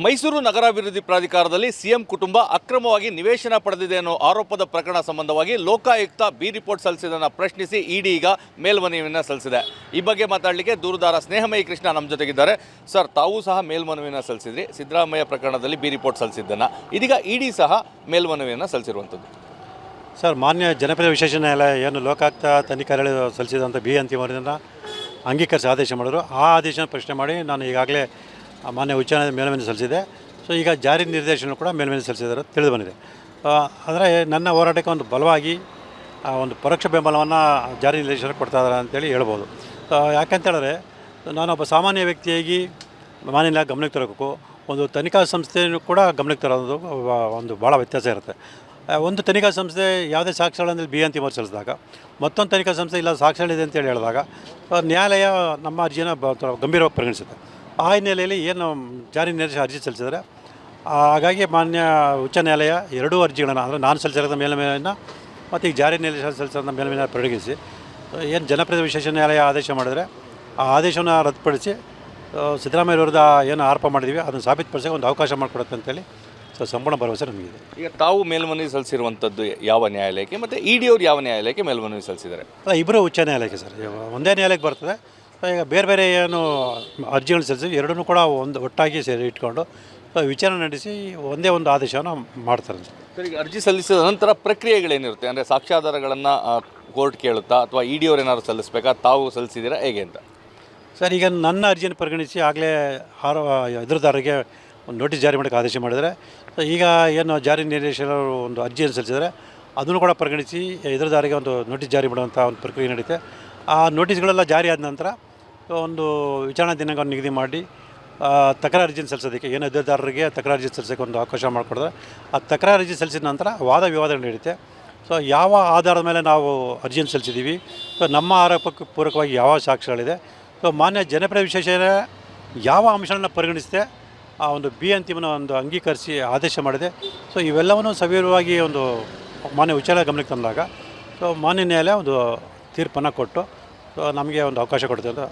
ಮೈಸೂರು ನಗರಾಭಿವೃದ್ಧಿ ಪ್ರಾಧಿಕಾರದಲ್ಲಿ ಸಿಎಂ ಕುಟುಂಬ ಅಕ್ರಮವಾಗಿ ನಿವೇಶನ ಪಡೆದಿದೆ ಅನ್ನೋ ಆರೋಪದ ಪ್ರಕರಣ ಸಂಬಂಧವಾಗಿ ಲೋಕಾಯುಕ್ತ ಬಿ ರಿಪೋರ್ಟ್ ಸಲ್ಲಿಸಿದ್ದನ್ನು ಪ್ರಶ್ನಿಸಿ ಇಡಿ ಈಗ ಮೇಲ್ಮನವಿಯನ್ನು ಸಲ್ಲಿಸಿದೆ. ಈ ಬಗ್ಗೆ ಮಾತಾಡಲಿಕ್ಕೆ ದೂರುದಾರ ಸ್ನೇಹಮಯಿ ಕೃಷ್ಣ ನಮ್ಮ ಜೊತೆಗಿದ್ದಾರೆ. ಸರ್, ತಾವು ಸಹ ಮೇಲ್ಮನವಿಯನ್ನು ಸಲ್ಲಿಸಿದ್ರಿ ಸಿದ್ದರಾಮಯ್ಯ ಪ್ರಕರಣದಲ್ಲಿ ಬಿ ರಿಪೋರ್ಟ್ ಸಲ್ಲಿಸಿದ್ದನ್ನು. ಇದೀಗ ಇಡಿ ಸಹ ಮೇಲ್ಮನವಿಯನ್ನು ಸಲ್ಲಿಸಿರುವಂಥದ್ದು. ಸರ್, ಮಾನ್ಯ ಜನಪ್ರಿಯ ವಿಶೇಷ ನ್ಯಾಯಾಲಯ ಏನು ಲೋಕಾಯುಕ್ತ ತನಿಖಾರಳಿ ಸಲ್ಲಿಸಿದಂಥ ಬಿ ಅಂತಿಮ ವರದಿಯನ್ನು ಅಂಗೀಕರಿಸಿ ಆದೇಶ ಮಾಡಿದ್ರು. ಆ ಆದೇಶನ ಪ್ರಶ್ನೆ ಮಾಡಿ ನಾನು ಈಗಾಗಲೇ ಮಾನ್ಯ ಉಚ್ಚ ನ್ಯಾಯಾಲಯದ ಮೇಲ್ಮನವಿ ಸಲ್ಲಿಸಿದೆ. ಸೊ ಈಗ ಜಾರಿ ನಿರ್ದೇಶನ ಕೂಡ ಮೇಲ್ಮನವಿ ಸಲ್ಲಿಸಿದ್ದಾರೆ ತಿಳಿದು ಬಂದಿದೆ. ಆದರೆ ನನ್ನ ಹೋರಾಟಕ್ಕೆ ಒಂದು ಬಲವಾಗಿ ಒಂದು ಪರೋಕ್ಷ ಬೆಂಬಲವನ್ನು ಜಾರಿ ನಿರ್ದೇಶನ ಕೊಡ್ತಾ ಇದ್ದಾರೆ ಅಂತೇಳಿ ಹೇಳ್ಬೋದು. ಯಾಕಂತೇಳಿದ್ರೆ ನಾನೊಬ್ಬ ಸಾಮಾನ್ಯ ವ್ಯಕ್ತಿಯಾಗಿ ಮಾನ್ಯ ಗಮನಕ್ಕೆ ತರಬೇಕು, ಒಂದು ತನಿಖಾ ಸಂಸ್ಥೆಯೂ ಕೂಡ ಗಮನಕ್ಕೆ ತರೋದು ಒಂದು ಭಾಳ ವ್ಯತ್ಯಾಸ ಇರುತ್ತೆ. ಒಂದು ತನಿಖಾ ಸಂಸ್ಥೆ ಯಾವುದೇ ಸಾಕ್ಷ್ಯಗಳಲ್ಲಿ ಬಿ ಅಂತಿಮ ಸಲ್ಲಿಸಿದಾಗ ಮತ್ತೊಂದು ತನಿಖಾ ಸಂಸ್ಥೆ ಇಲ್ಲ ಸಾಕ್ಷ್ಯಗಳಿದೆ ಅಂತೇಳಿ ಹೇಳಿದಾಗ ನ್ಯಾಯಾಲಯ ನಮ್ಮ ಅರ್ಜಿಯನ್ನು ಗಂಭೀರವಾಗಿ ಪರಿಗಣಿಸುತ್ತೆ. ಆ ಹಿನ್ನೆಲೆಯಲ್ಲಿ ಏನು ಜಾರಿ ನಿರ್ದೇಶನ ಅರ್ಜಿ ಸಲ್ಲಿಸಿದರೆ ಹಾಗಾಗಿ ಮಾನ್ಯ ಉಚ್ಚ ನ್ಯಾಯಾಲಯ ಎರಡೂ ಅರ್ಜಿಗಳನ್ನು ಅಂದರೆ ನಾನು ಸಲ್ಲಿಸಿರೋದ ಮೇಲ್ಮನವಿಯನ್ನು ಮತ್ತು ಈಗ ಜಾರಿ ನಿರ್ದೇಶನ ಸಲ್ಲಿಸಿದ ಮೇಲ್ಮನವಿಯನ್ನು ಪರಿಗಣಿಸಿ ಏನು ಜನಪ್ರಿಯ ವಿಶೇಷ ನ್ಯಾಯಾಲಯ ಆದೇಶ ಮಾಡಿದರೆ ಆ ಆದೇಶವನ್ನು ರದ್ದುಪಡಿಸಿ ಸಿದ್ದರಾಮಯ್ಯ ವಿರುದ್ಧ ಏನು ಆರೋಪ ಮಾಡಿದ್ದೀವಿ ಅದನ್ನು ಸಾಬೀತುಪಡಿಸೋಕೆ ಒಂದು ಅವಕಾಶ ಮಾಡಿಕೊಡುತ್ತೆ ಅಂತೇಳಿ ಸಂಪೂರ್ಣ ಭರವಸೆ ನಮಗಿದೆ. ಈಗ ತಾವು ಮೇಲ್ಮನವಿ ಸಲ್ಲಿಸಿರುವಂಥದ್ದು ಯಾವ ನ್ಯಾಯಾಲಯಕ್ಕೆ ಮತ್ತು ಇಡಿ ಅವರು ಯಾವ ನ್ಯಾಯಾಲಯಕ್ಕೆ ಮೇಲ್ಮನವಿ ಸಲ್ಲಿಸಿದ್ದಾರೆ? ಅಲ್ಲ, ಇಬ್ಬರು ಉಚ್ಚ ನ್ಯಾಯಾಲಯಕ್ಕೆ ಸರ್. ಒಂದೇ ನ್ಯಾಯಾಲಯಕ್ಕೆ ಬರ್ತದೆ. ಈಗ ಬೇರೆ ಬೇರೆ ಏನು ಅರ್ಜಿಗಳು ಸಲ್ಲಿಸಿ ಎರಡನ್ನೂ ಕೂಡ ಒಂದು ಒಟ್ಟಾಗಿ ಸೇರಿ ಇಟ್ಕೊಂಡು ವಿಚಾರಣೆ ನಡೆಸಿ ಒಂದೇ ಒಂದು ಆದೇಶವನ್ನು ಮಾಡ್ತಾರೆ ಸರ್. ಈಗ ಅರ್ಜಿ ಸಲ್ಲಿಸಿದ ನಂತರ ಪ್ರಕ್ರಿಯೆಗಳೇನಿರುತ್ತೆ? ಅಂದರೆ ಸಾಕ್ಷ್ಯಾಧಾರಗಳನ್ನು ಕೋರ್ಟ್ ಕೇಳುತ್ತಾ ಅಥವಾ ಇಡಿ ಅವ್ರು ಏನಾದ್ರು ಸಲ್ಲಿಸಬೇಕಾ? ತಾವು ಸಲ್ಲಿಸಿದ್ದೀರಾ ಹೇಗೆ ಅಂತ? ಸರ್, ಈಗ ನನ್ನ ಅರ್ಜಿಯನ್ನು ಪರಿಗಣಿಸಿ ಆಗಲೇ ಎದುರುದಾರರಿಗೆ ಒಂದು ನೋಟಿಸ್ ಜಾರಿ ಮಾಡೋಕ್ಕೆ ಆದೇಶ ಮಾಡಿದರೆ, ಈಗ ಏನು ಜಾರಿ ನಿರ್ದೇಶಕರು ಒಂದು ಅರ್ಜಿಯನ್ನು ಸಲ್ಲಿಸಿದರೆ ಅದನ್ನು ಕೂಡ ಪರಿಗಣಿಸಿ ಎದುರುದಾರಿಗೆ ಒಂದು ನೋಟಿಸ್ ಜಾರಿ ಮಾಡುವಂಥ ಒಂದು ಪ್ರಕ್ರಿಯೆ ನಡೀತೆ. ಆ ನೋಟಿಸ್ಗಳೆಲ್ಲ ಜಾರಿ ಆದ ನಂತರ ಒಂದು ವಿಚಾರಣಾ ದಿನಾಂಕವನ್ನು ನಿಗದಿ ಮಾಡಿ ತಕರಾರು ಅರ್ಜಿಯನ್ನು ಸಲ್ಲಿಸೋದಕ್ಕೆ ಏನು ಎದುರುದಾರರಿಗೆ ತಕರಾರು ಅರ್ಜಿ ಸಲ್ಲಿಸೋಕ್ಕೆ ಒಂದು ಅವಕಾಶ ಮಾಡಿಕೊಡಿದ್ರೆ ಆ ತಕರಾರು ಅರ್ಜಿ ಸಲ್ಲಿಸಿದ ನಂತರ ವಾದ ವಿವಾದಗಳು ನಡೀತೆ. ಸೊ ಯಾವ ಆಧಾರದ ಮೇಲೆ ನಾವು ಅರ್ಜಿಯನ್ನು ಸಲ್ಲಿಸಿದ್ದೀವಿ, ಸೊ ನಮ್ಮ ಆರೋಪಕ್ಕೆ ಪೂರಕವಾಗಿ ಯಾವ ಸಾಕ್ಷ್ಯಗಳಿದೆ, ಸೊ ಮಾನ್ಯ ಜನಪ್ರಿಯ ವಿಶೇಷ ಯಾವ ಅಂಶಗಳನ್ನು ಪರಿಗಣಿಸಿದೆ ಆ ಒಂದು ಬಿ ಅಂತಿಮನ ಒಂದು ಅಂಗೀಕರಿಸಿ ಆದೇಶ ಮಾಡಿದೆ. ಸೊ ಇವೆಲ್ಲವನ್ನು ಸವಿವರವಾಗಿ ಒಂದು ಮಾನ್ಯ ಉಚ್ಚ ನ್ಯಾಯಾಲಯ ಗಮನಕ್ಕೆ ತಂದಾಗ ಸೊ ಮಾನ್ಯ ನ್ಯಾಯಾಲಯ ಒಂದು ತೀರ್ಪನ್ನು ಕೊಟ್ಟು ಸೊ ನಮಗೆ ಒಂದು ಅವಕಾಶ ಕೊಡ್ತದೆ ಅಂತ